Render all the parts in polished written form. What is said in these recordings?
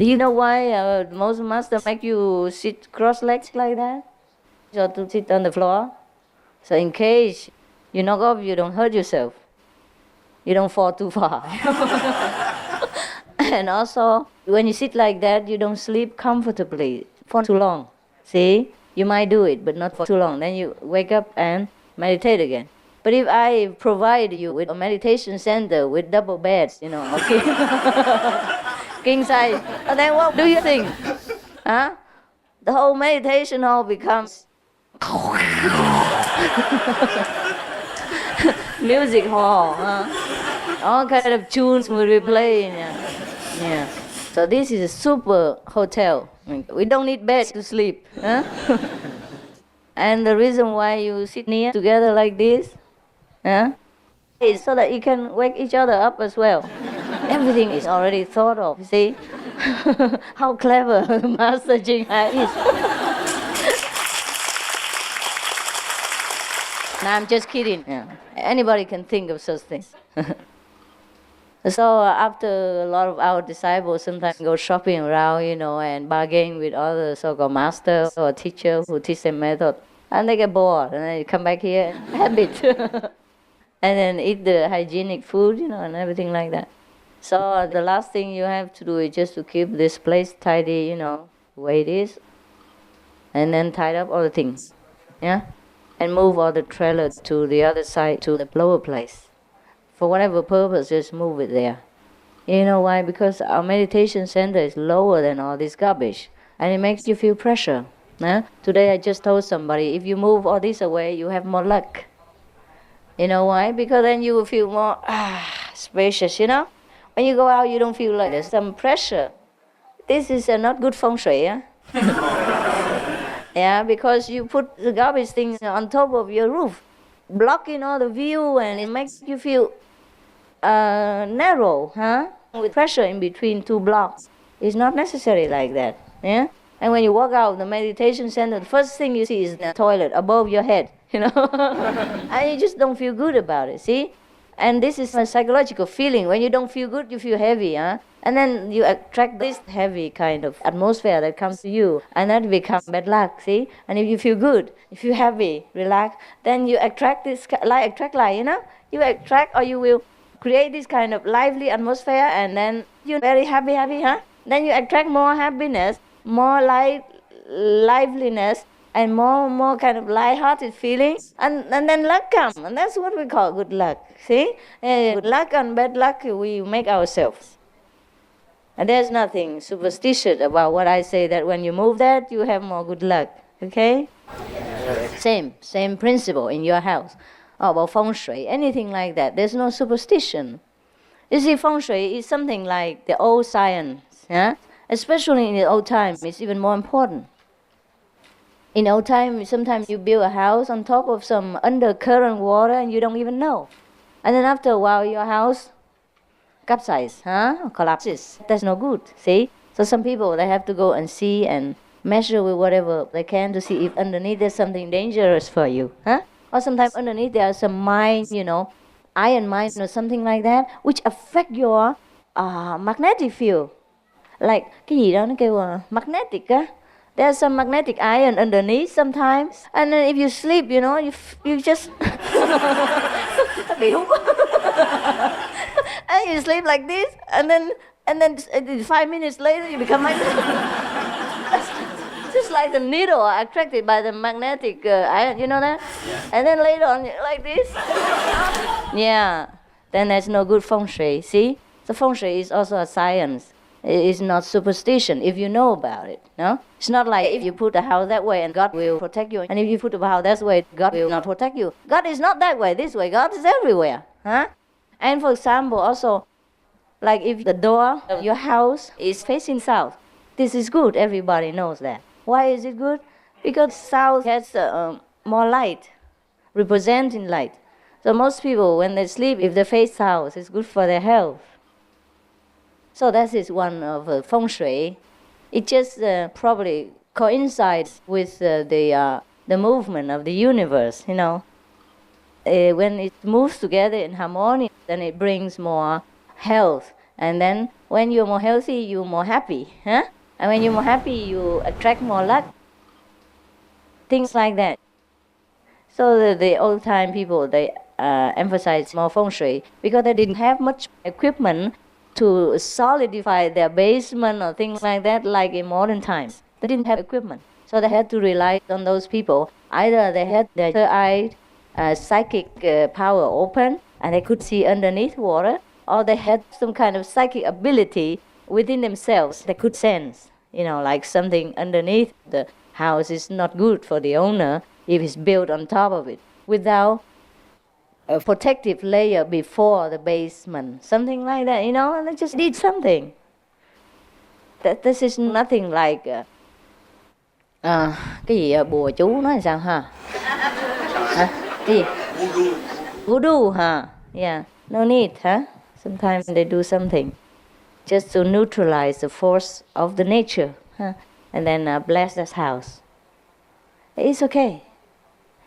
Do you know why most masters make you sit cross-legged like that? Or to sit on the floor? So in case you knock off, you don't hurt yourself. You don't fall too far. And also, when you sit like that, you don't sleep comfortably for too long. See? You might do it, but not for too long. Then you wake up and meditate again. But if I provide you with a meditation center with double beds, okay, king size, then what do you think? Huh? The whole meditation hall becomes music hall. All kind of tunes will be playing. Yeah. So this is a super hotel. We don't need bed to sleep. And the reason why you sit near together like this, is so that you can wake each other up as well. Everything is already thought of. See how clever Master Jing Hai is. No, I'm just kidding. Yeah. Anybody can think of such things. So after a lot of our disciples sometimes go shopping around, and bargain with other so-called masters or teachers who teach them method, and they get bored, and then they come back here and habit, and then eat the hygienic food, and everything like that. So the last thing you have to do is just to keep this place tidy, the way it is, and then tidy up all the things, and move all the trailers to the other side, to the lower place. For whatever purpose, just move it there. You know why? Because our meditation center is lower than all this garbage, and it makes you feel pressure. Today I just told somebody, if you move all this away, you have more luck. You know why? Because then you will feel more spacious, When you go out, you don't feel like there's some pressure. This is not good feng shui, Yeah, because you put the garbage things on top of your roof, blocking all the view, and it makes you feel narrow, with pressure in between two blocks. It's not necessary like that, And when you walk out of the meditation center, the first thing you see is the toilet above your head, And you just don't feel good about it, see? And this is a psychological feeling. When you don't feel good, you feel heavy, And then you attract this heavy kind of atmosphere that comes to you, and that becomes bad luck, see? And if you feel good, if you're happy, relaxed, then you attract this, like attract like, You attract, or you will create this kind of lively atmosphere, and then you're very happy, Then you attract more happiness, more liveliness, and more kind of light-hearted feelings, and then luck comes, and that's what we call good luck, see? Good luck and bad luck we make ourselves. And there's nothing superstitious about what I say, that when you move that, you have more good luck, okay? Same principle in your house. About feng shui, anything like that. There's no superstition. You see, feng shui is something like the old science, Especially in the old time, it's even more important. In old time, sometimes you build a house on top of some undercurrent water and you don't even know. And then after a while, your house capsizes, collapses. That's no good, see? So some people, they have to go and see and measure with whatever they can to see if underneath there's something dangerous for you, Or sometimes underneath there are some mines, iron mines or something like that, which affect your magnetic field. Like, cái gì đó nó kêu magnetic There's some magnetic iron underneath sometimes. And then if you sleep, you just... and you sleep like this, and then 5 minutes later you become like this. Just like the needle attracted by the magnetic iron, you know that? Yeah. And then later on, like this. Yeah, then there's no good feng shui, see? So feng shui is also a science. It is not superstition if you know about it, no? It's not like if you put a house that way and God will protect you, and if you put a house that way, God will not protect you. God is not that way, this way. God is everywhere, And for example, also, like if the door of your house is facing south, this is good, everybody knows that. Why is it good? Because south has more light, representing light. So most people, when they sleep, if they face south, it's good for their health. So that is one of feng shui. It just probably coincides with the movement of the universe, When it moves together in harmony, then it brings more health And then when you're more healthy, you're more happy. Huh? And when you're more happy, you attract more luck. Things like that. So the old time people, they emphasize more feng shui because they didn't have much equipment to solidify their basement or things like that like in modern times. They didn't have equipment. So they had to rely on those people. Either they had their third eye, psychic power open and they could see underneath water, or they had some kind of psychic ability within themselves. They could sense, like something underneath the house is not good for the owner if it's built on top of it without a protective layer before the basement, something like that, and they just did something. This is nothing like cái gì bùa chú nói sao ha? Hả? Cái gì? Voodoo ha? Yeah, no need, huh? Sometimes they do something just to neutralize the force of the nature, huh? And then bless this house. It's okay.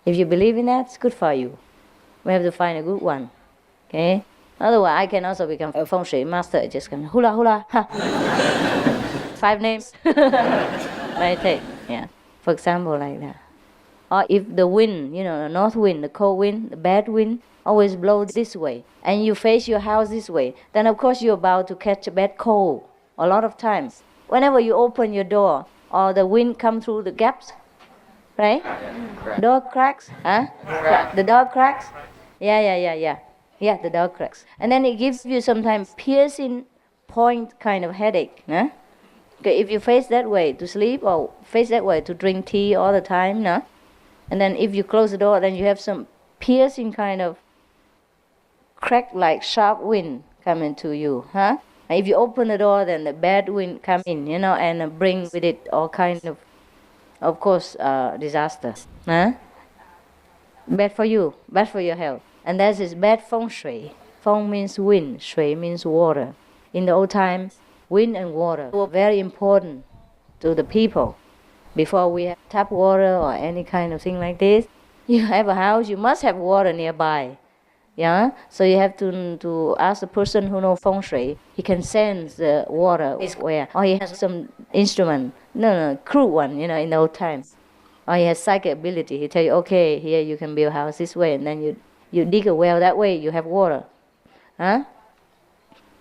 If you believe in that, it's good for you. We have to find a good one, okay? Otherwise, I can also become a feng shui master. Just can hula hula, ha. 5 names. Meditate, yeah. For example, like that. Or if the wind, the north wind, the cold wind, the bad wind, always blows this way, and you face your house this way, then of course you're about to catch a bad cold. A lot of times, whenever you open your door, or the wind comes through the gaps, right? Door cracks, huh? The door cracks? Yeah, the door cracks. And then it gives you sometimes piercing point kind of headache, huh? Okay, if you face that way to sleep or face that way to drink tea all the time, no? And then if you close the door, then you have some piercing kind of crack like sharp wind coming to you, huh? And if you open the door, then the bad wind comes in, and bring with it all kind of course, disaster, huh? Bad for you, bad for your health. And that is bad feng shui. Feng means wind, shui means water. In the old time, wind and water were very important to the people. Before we have tap water or any kind of thing like this, you have a house, you must have water nearby. Yeah, so you have to ask the person who knows feng shui. He can sense the water is where, or he has some instrument, crude one, in the old times. Or he has psychic ability. He tell you, okay, here you can build a house this way, and then you dig a well that way, you have water, huh?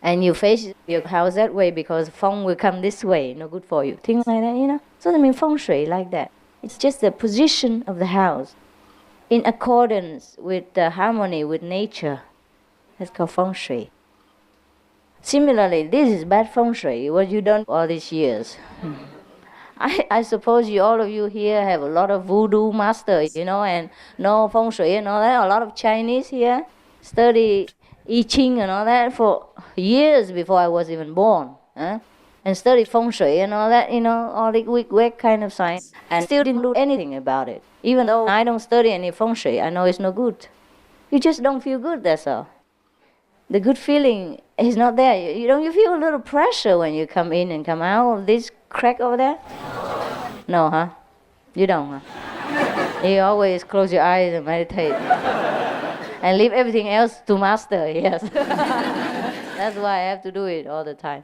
And you face your house that way because feng will come this way, no good for you. Things like that, So that means feng shui like that. It's just the position of the house in accordance with the harmony with nature. That's called feng shui. Similarly, this is bad feng shui, what you done all these years. I suppose all of you here have a lot of voodoo masters, and know feng shui and all that. A lot of Chinese here study I Ching and all that for years before I was even born. And study feng shui and all that, all the weird kind of science. And still didn't do anything about it. Even though I don't study any feng shui, I know it's no good. You just don't feel good, that's all. The good feeling is not there. You feel a little pressure when you come in and come out of this crack over there? No, huh? You don't, huh? You always close your eyes and meditate. And leave everything else to master, yes. That's why I have to do it all the time.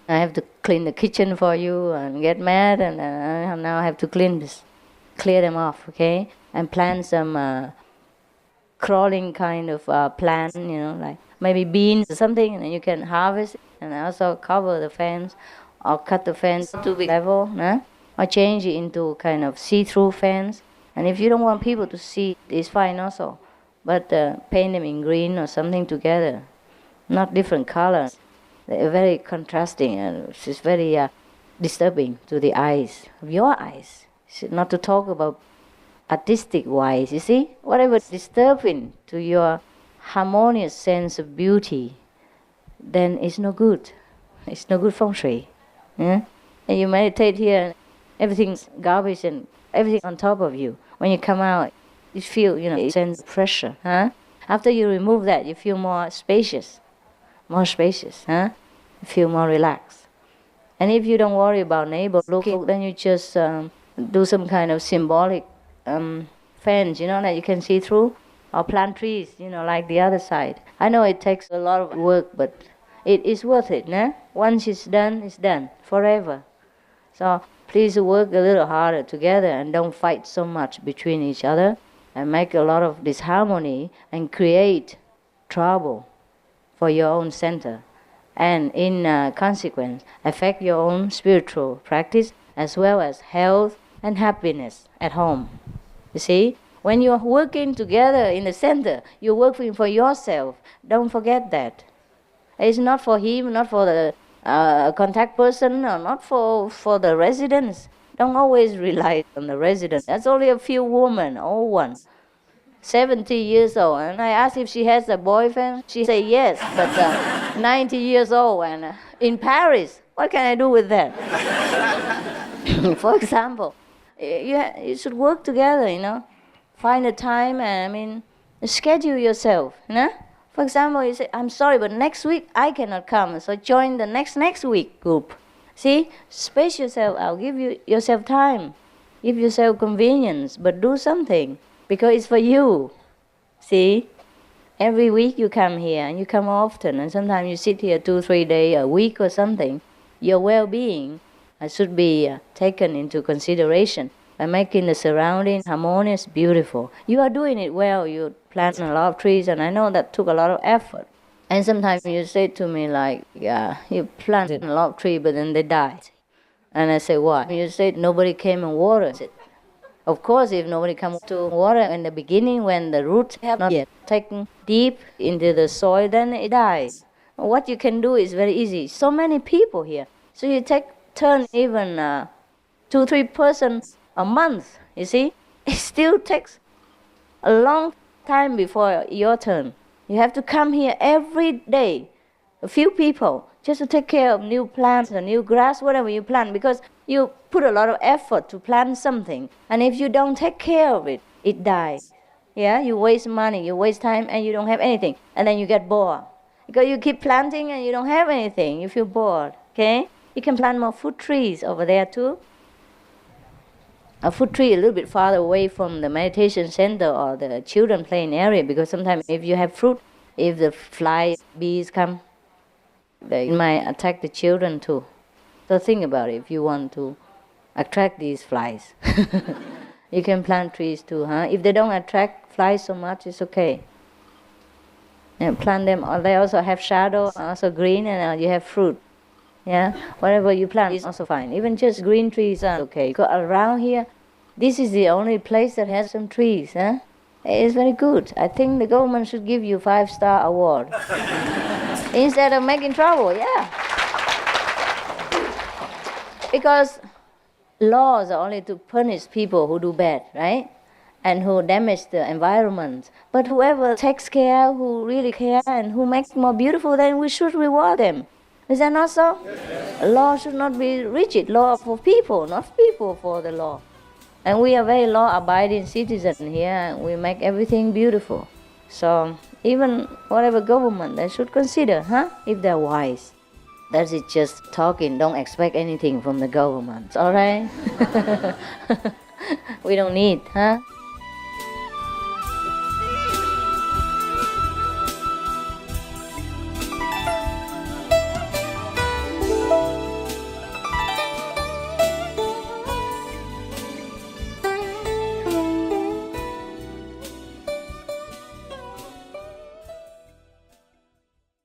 I have to clean the kitchen for you and get mad, and now I have to clear them off, okay? And plant some crawling kind of plant, like maybe beans or something, and then you can harvest, and also cover the fence, or cut the fence to be level, or change it into kind of see-through fence. And if you don't want people to see, it's fine also. But paint them in green or something together, not different colors. They're very contrasting, and it's very disturbing to the eyes, of your eyes. Not to talk about artistic wise, you see? Whatever is disturbing to your harmonious sense of beauty, then it's no good. It's no good feng shui. Yeah? And you meditate here, and everything's garbage and everything on top of you. When you come out, you feel, a sense of pressure. Huh? After you remove that, you feel more spacious. Huh? You feel more relaxed. And if you don't worry about neighbor looking, then you just do some kind of symbolic fence, that you can see through, or plant trees, like the other side. I know it takes a lot of work, but it is worth it. Nah? Once it's done forever. So please work a little harder together and don't fight so much between each other and make a lot of disharmony and create trouble for your own center. And in consequence, affect your own spiritual practice as well as health and happiness at home. You see, when you're working together in the center, you're working for yourself. Don't forget that. It's not for him, not for the contact person, or not for the residents. Don't always rely on the residents. That's only a few women, old ones, 70 years old. And I asked if she has a boyfriend. She said yes, but 90 years old and in Paris. What can I do with that? For example, you should work together, Find a time and, schedule yourself, For example, you say, I'm sorry, but next week I cannot come, so join the next week group. See, space yourself out, give yourself time, give yourself convenience, but do something, because it's for you. See, every week you come here, and you come often, and sometimes you sit here 2-3 days, a week or something. Your well-being should be taken into consideration by making the surrounding harmonious, beautiful. You are doing it well. You plant a lot of trees, and I know that took a lot of effort. And sometimes you say to me like, yeah, you planted a lot of trees, but then they died. And I say, why? You said nobody came and watered it. Of course, if nobody comes to water in the beginning when the roots have not yet taken deep into the soil, then it dies. What you can do is very easy. So many people here. So you take turn even 2-3 persons a month, you see. It still takes a long time before your turn. You have to come here every day, a few people, just to take care of new plants or new grass, whatever you plant, because you put a lot of effort to plant something. And if you don't take care of it, it dies. Yeah, you waste money, you waste time, and you don't have anything. And then you get bored. Because you keep planting and you don't have anything, you feel bored, okay? You can plant more fruit trees over there too. A fruit tree a little bit farther away from the meditation center or the children playing area, because sometimes if you have fruit, if the fly, bees come, they might attack the children too. So think about it, if you want to attract these flies. You can plant trees too, huh? If they don't attract flies so much, it's okay. And plant them, they also have shadow, also green, and you have fruit. Yeah, whatever you plant is also fine. Even just green trees are okay. Go around here, this is the only place that has some trees, huh? It's very good. I think the government should give you 5-star award. Instead of making trouble, yeah. Because laws are only to punish people who do bad, right? And who damage the environment. But whoever takes care, who really care, and who makes it more beautiful, then we should reward them. Is that not so? Yes. Law should not be rigid. Law for people, not people for the law. And we are very law-abiding citizens here, and we make everything beautiful. So even whatever government, they should consider, if they're wise. That is just talking. Don't expect anything from the government, all right? We don't need,